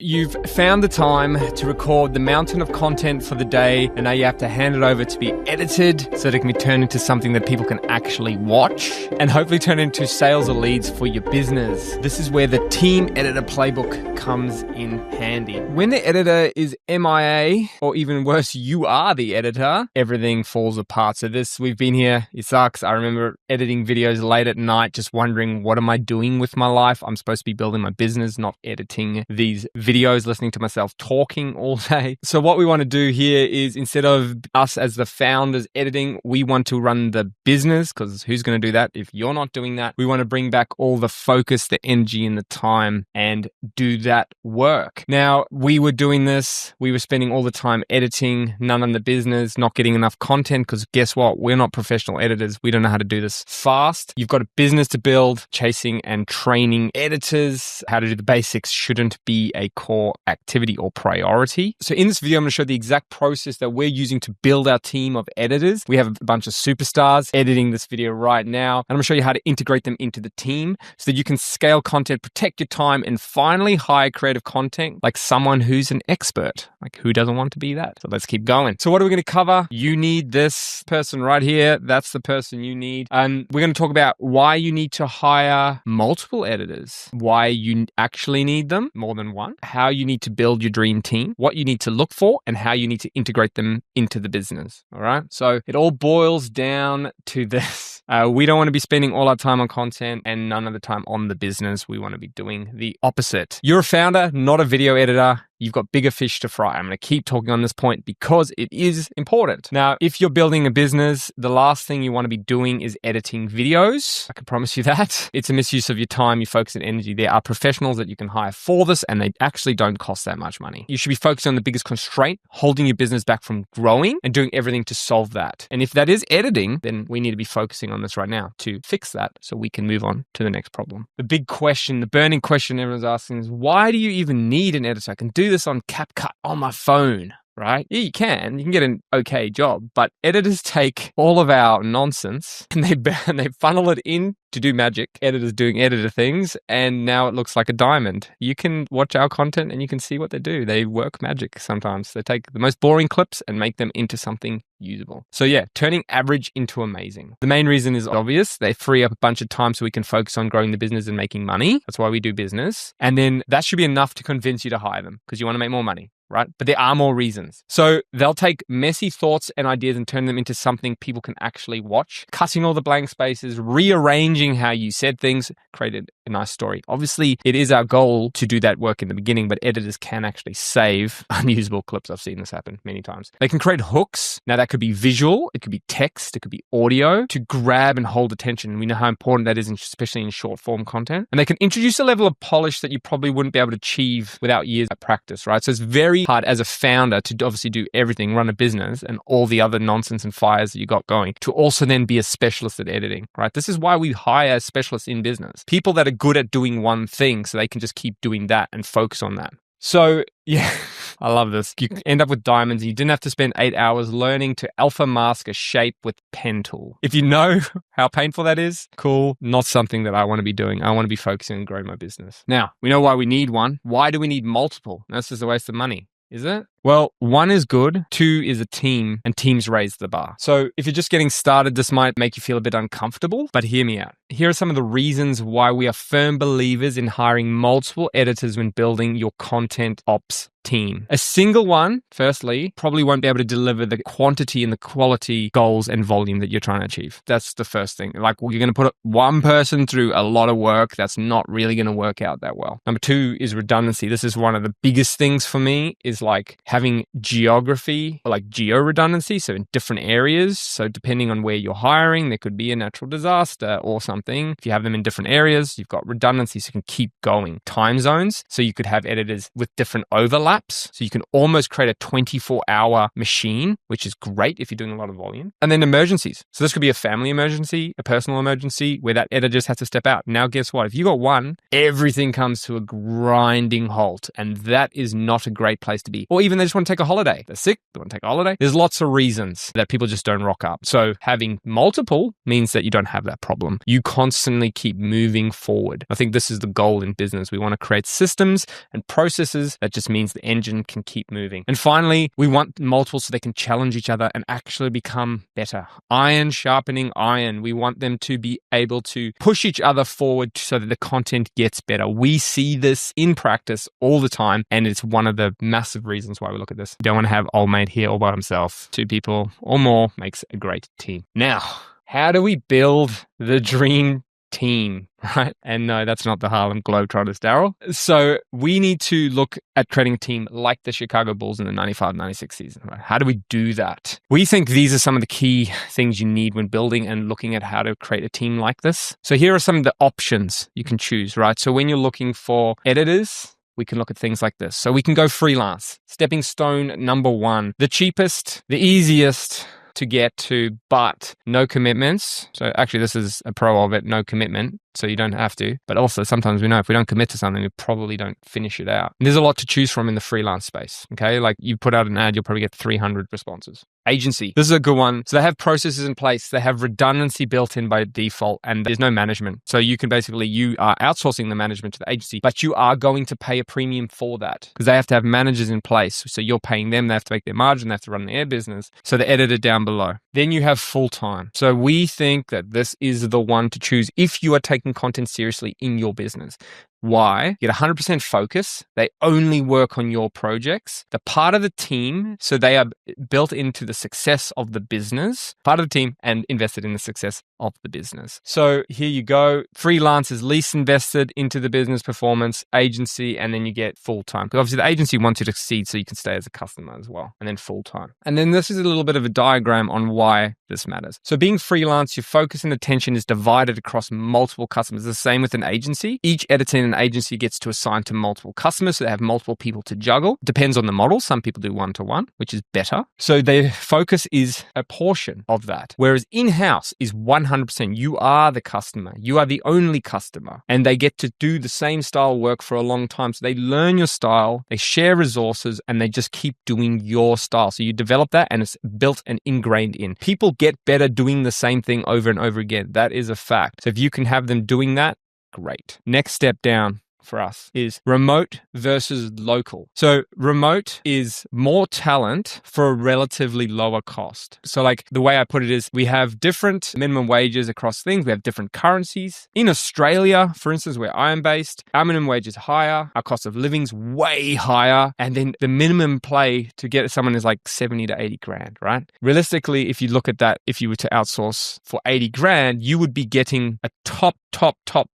You've found the time to record the mountain of content for the day, and now you have to hand it over to be edited so that it can be turned into something that people can actually watch and hopefully turn into sales or leads for your business. This is where the team editor playbook comes in handy. When the editor is MIA, or even worse, you are the editor, everything falls apart. So we've been here, it sucks. I remember editing videos late at night, just wondering, what am I doing with my life? I'm supposed to be building my business, not editing these videos, listening to myself talking all day. So what we want to do here is, instead of us as the founders editing, we want to run the business, because who's going to do that if you're not doing that? We want to bring back all the focus, the energy, and the time and do that work. Now, we were doing this, we were spending all the time editing, none on the business, not getting enough content, because guess what? We're not professional editors. We don't know how to do this fast. You've got a business to build. Chasing and training editors how to do the basics shouldn't be a core activity or priority. So in this video, I'm going to show the exact process that we're using to build our team of editors. We have a bunch of superstars editing this video right now, and I'm going to show you how to integrate them into the team so that you can scale content, protect your time, and finally hire creative content like someone who's an expert. Like, who doesn't want to be that? So let's keep going. So what are we going to cover? You need this person right here. That's the person you need. And we're going to talk about why you need to hire multiple editors, why you actually need them, more than one, how you need to build your dream team, what you need to look for, and how you need to integrate them into the business. All right. So it all boils down to this. We don't want to be spending all our time on content and none of the time on the business. We want to be doing the opposite. You're a founder, not a video editor. You've got bigger fish to fry. I'm going to keep talking on this point because it is important. Now, if you're building a business, the last thing you want to be doing is editing videos. I can promise you that. It's a misuse of your time, your focus, and energy. There are professionals that you can hire for this, and they actually don't cost that much money. You should be focusing on the biggest constraint, holding your business back from growing, and doing everything to solve that. And if that is editing, then we need to be focusing on this right now to fix that so we can move on to the next problem. The big question, the burning question everyone's asking is, why do you even need an editor? I can do this on CapCut on my phone, right? Yeah, you can get an okay job, but editors take all of our nonsense and they funnel it in to do magic. Editors doing editor things, and now it looks like a diamond. You can watch our content and you can see what they do. They work magic sometimes. They take the most boring clips and make them into something usable. So yeah, turning average into amazing. The main reason is obvious. They free up a bunch of time so we can focus on growing the business and making money. That's why we do business. And then that should be enough to convince you to hire them because you want to make more money, right? But there are more reasons. So they'll take messy thoughts and ideas and turn them into something people can actually watch, cutting all the blank spaces, rearranging how you said things, created a nice story. Obviously, it is our goal to do that work in the beginning, but editors can actually save unusable clips. I've seen this happen many times. They can create hooks. Now that could be visual, it could be text, it could be audio to grab and hold attention. We know how important that is, especially in short form content. And they can introduce a level of polish that you probably wouldn't be able to achieve without years of practice, right? So it's very hard as a founder to obviously do everything, run a business and all the other nonsense and fires that you got going, to also then be a specialist at editing, right? This is why we hire specialists in business, people that are good at doing one thing so they can just keep doing that and focus on that. So yeah, I love this. You end up with diamonds. You didn't have to spend 8 hours learning to alpha mask a shape with pen tool. If you know how painful that is, cool. Not something that I want to be doing. I want to be focusing on growing my business. Now, we know why we need one. Why do we need multiple? That's just a waste of money. Is it? Well, one is good, two is a team, and teams raise the bar. So if you're just getting started, this might make you feel a bit uncomfortable, but hear me out. Here are some of the reasons why we are firm believers in hiring multiple editors when building your content ops team. A single one, firstly, probably won't be able to deliver the quantity and the quality goals and volume that you're trying to achieve. That's the first thing. Like, you're going to put one person through a lot of work. That's not really going to work out that well. Number two is redundancy. This is one of the biggest things for me, is like having geography, like geo redundancy. So in different areas. So depending on where you're hiring, there could be a natural disaster or something. If you have them in different areas, you've got redundancy so you can keep going. Time zones. So you could have editors with different overlaps. So you can almost create a 24-hour machine, which is great if you're doing a lot of volume. And then emergencies. So this could be a family emergency, a personal emergency where that editor just has to step out. Now, guess what? If you got one, everything comes to a grinding halt. And that is not a great place to be. Or even they just want to take a holiday. They're sick, they want to take a holiday. There's lots of reasons that people just don't rock up. So having multiple means that you don't have that problem. You constantly keep moving forward. I think this is the goal in business. We want to create systems and processes that just means the engine can keep moving. And finally, we want multiple so they can challenge each other and actually become better. Iron sharpening iron. We want them to be able to push each other forward so that the content gets better. We see this in practice all the time, and it's one of the massive reasons why we look at this. You don't want to have old mate here all by himself. 2 people or more makes a great team. Now, how do we build the dream team, right? And no, that's not the Harlem Globetrotters, Daryl. So we need to look at creating a team like the Chicago Bulls in the 95-96 season, right? How do we do that? We think these are some of the key things you need when building and looking at how to create a team like this. So here are some of the options you can choose, right? So when you're looking for editors, we can look at things like this. So we can go freelance. Stepping stone number 1, the cheapest, the easiest to get to, but no commitments. So actually this is a pro of it, no commitment. So you don't have to. But also sometimes we know if we don't commit to something, we probably don't finish it out. And there's a lot to choose from in the freelance space. Okay. Like you put out an ad, you'll probably get 300 responses. Agency. This is a good one. So they have processes in place. They have redundancy built in by default, and there's no management. So you can basically, you are outsourcing the management to the agency, but you are going to pay a premium for that because they have to have managers in place. So you're paying them. They have to make their margin. They have to run their business. So the editor down below. Then you have full-time. So we think that this is the one to choose if you are taking content seriously in your business. Why? Get 100% focus. They only work on your projects. They're part of the team, so they are built into the success of the business, part of the team, and invested in the success of the business. So here you go. Freelance is least invested into the business performance, agency, and then you get full-time. Because obviously the agency wants you to succeed so you can stay as a customer as well, and then full-time. And then this is a little bit of a diagram on why this matters. So being freelance, your focus and attention is divided across multiple customers. The same with an agency. Each editor in an agency gets to assign to multiple customers, so they have multiple people to juggle. Depends on the model. Some people do 1-to-1, which is better. So their focus is a portion of that. Whereas in-house is 100%. You are the customer. You are the only customer. And they get to do the same style work for a long time. So they learn your style, they share resources, and they just keep doing your style. So you develop that and it's built and ingrained in. People get better doing the same thing over and over again. That is a fact. So if you can have them doing that, great. Next step down for us is remote versus local. So remote is more talent for a relatively lower cost. So like the way I put it is we have different minimum wages across things. We have different currencies. In Australia, for instance, where I am based, our minimum wage is higher. Our cost of living's way higher. And then the minimum play to get someone is like 70 to 80 grand, right? Realistically, if you look at that, if you were to outsource for 80 grand, you would be getting a top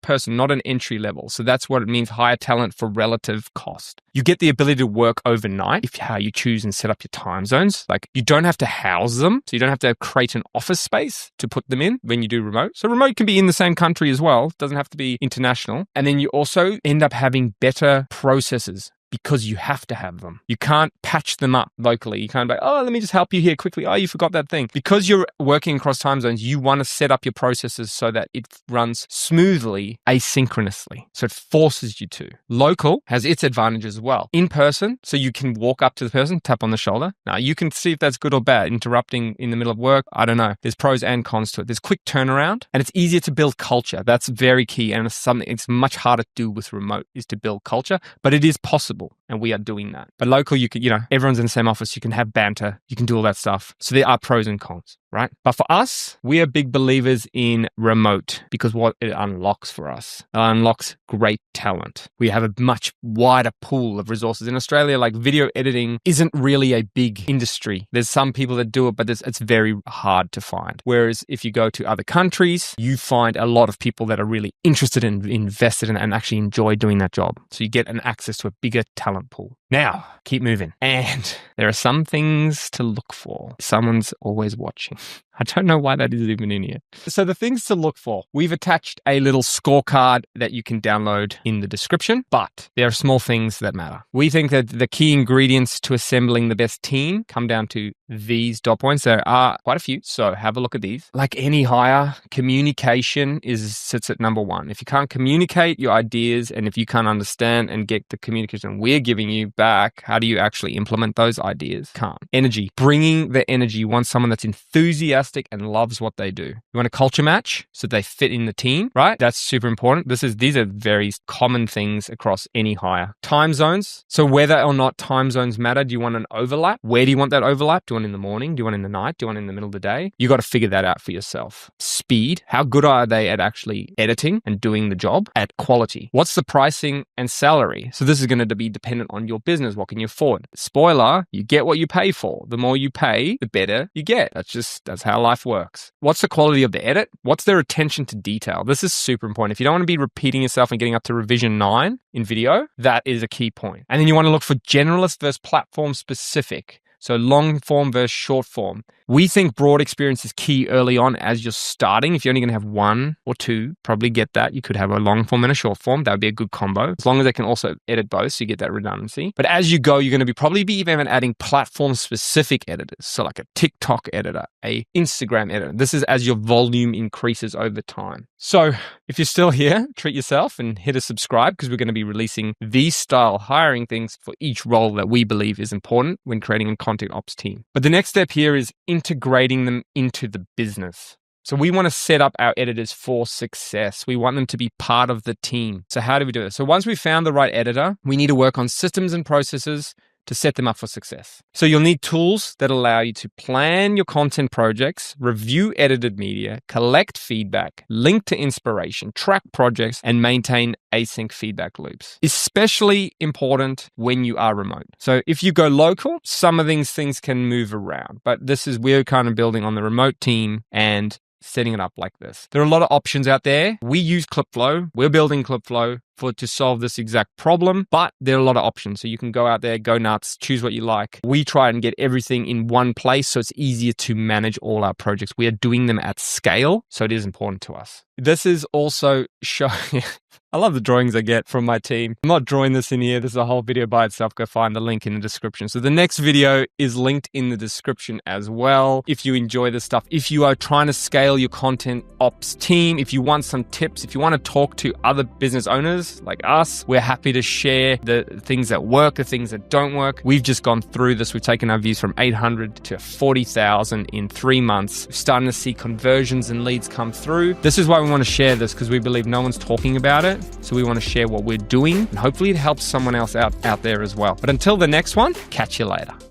person, not an entry level. So that's what it means, higher talent for relative cost. You get the ability to work overnight if how you choose and set up your time zones. Like you don't have to house them. So you don't have to create an office space to put them in when you do remote. So remote can be in the same country as well. It doesn't have to be international. And then you also end up having better processes, because you have to have them. You can't patch them up locally. You can't be, oh, let me just help you here quickly. Oh, you forgot that thing. Because you're working across time zones, you want to set up your processes so that it runs smoothly, asynchronously. So it forces you to. Local has its advantages as well. In person, so you can walk up to the person, tap on the shoulder. Now, you can see if that's good or bad. Interrupting in the middle of work, I don't know. There's pros and cons to it. There's quick turnaround, and it's easier to build culture. That's very key, and it's something it's much harder to do with remote, is to build culture, but it is possible. And we are doing that. But local, you could, everyone's in the same office. You can have banter. You can do all that stuff. So there are pros and cons, right? But for us, we are big believers in remote because what it unlocks for us, it unlocks great talent. We have a much wider pool of resources. In Australia, like video editing isn't really a big industry. There's some people that do it, but it's very hard to find. Whereas if you go to other countries, you find a lot of people that are really interested in, invested in, and actually enjoy doing that job. So you get an access to a bigger talent pool. Now, keep moving. And there are some things to look for. Someone's always watching. I don't know why that is even in here. So the things to look for, we've attached a little scorecard that you can download in the description, but there are small things that matter. We think that the key ingredients to assembling the best team come down to these dot points. There are quite a few, so have a look at these. Like any hire, communication sits at number 1. If you can't communicate your ideas and if you can't understand and get the communication we're giving you back back, how do you actually implement those ideas? Can't. Energy. Bringing the energy. You want someone that's enthusiastic and loves what they do. You want a culture match so they fit in the team, right? That's super important. These are very common things across any hire. Time zones. So whether or not time zones matter, do you want an overlap? Where do you want that overlap? Do you want it in the morning? Do you want it in the night? Do you want it in the middle of the day? You got to figure that out for yourself. Speed. How good are they at actually editing and doing the job? At quality. What's the pricing and salary? So this is going to be dependent on your business. What can you afford? Spoiler, you get what you pay for. The more you pay, the better you get. That's how life works. What's the quality of the edit? What's their attention to detail? This is super important. If you don't want to be repeating yourself and getting up to revision 9 in video, that is a key point. And then you want to look for generalist versus platform specific. So long form versus short form. We think broad experience is key early on as you're starting. If you're only going to have 1 or 2, probably get that. You could have a long form and a short form. That would be a good combo. As long as they can also edit both, so you get that redundancy. But as you go, you're going to probably be even adding platform-specific editors. So like a TikTok editor, a Instagram editor. This is as your volume increases over time. So if you're still here, treat yourself and hit a subscribe because we're going to be releasing these style hiring things for each role that we believe is important when creating a content ops team. But the next step here is integrating them into the business. So we want to set up our editors for success. We want them to be part of the team. So how do we do this? So once we've found the right editor, we need to work on systems and processes to set them up for success. So you'll need tools that allow you to plan your content projects, review edited media, collect feedback, link to inspiration, track projects, and maintain async feedback loops. Especially important when you are remote. So if you go local, some of these things can move around, but we're kind of building on the remote team and setting it up like this. There are a lot of options out there. We use ClipFlow. We're building ClipFlow to solve this exact problem, but there are a lot of options. So you can go out there, go nuts, choose what you like. We try and get everything in one place so it's easier to manage all our projects. We are doing them at scale, so it is important to us. This is also showing... I love the drawings I get from my team. I'm not drawing this in here. This is a whole video by itself. Go find the link in the description. So the next video is linked in the description as well. If you enjoy this stuff, if you are trying to scale your content ops team, if you want some tips, if you want to talk to other business owners like us, we're happy to share the things that work, the things that don't work. We've just gone through this. We've taken our views from 800 to 40,000 in 3 months. We're starting to see conversions and leads come through. This is why we want to share this, because we believe no one's talking about it. So we want to share what we're doing, and hopefully it helps someone else out there as well. But until the next one, catch you later.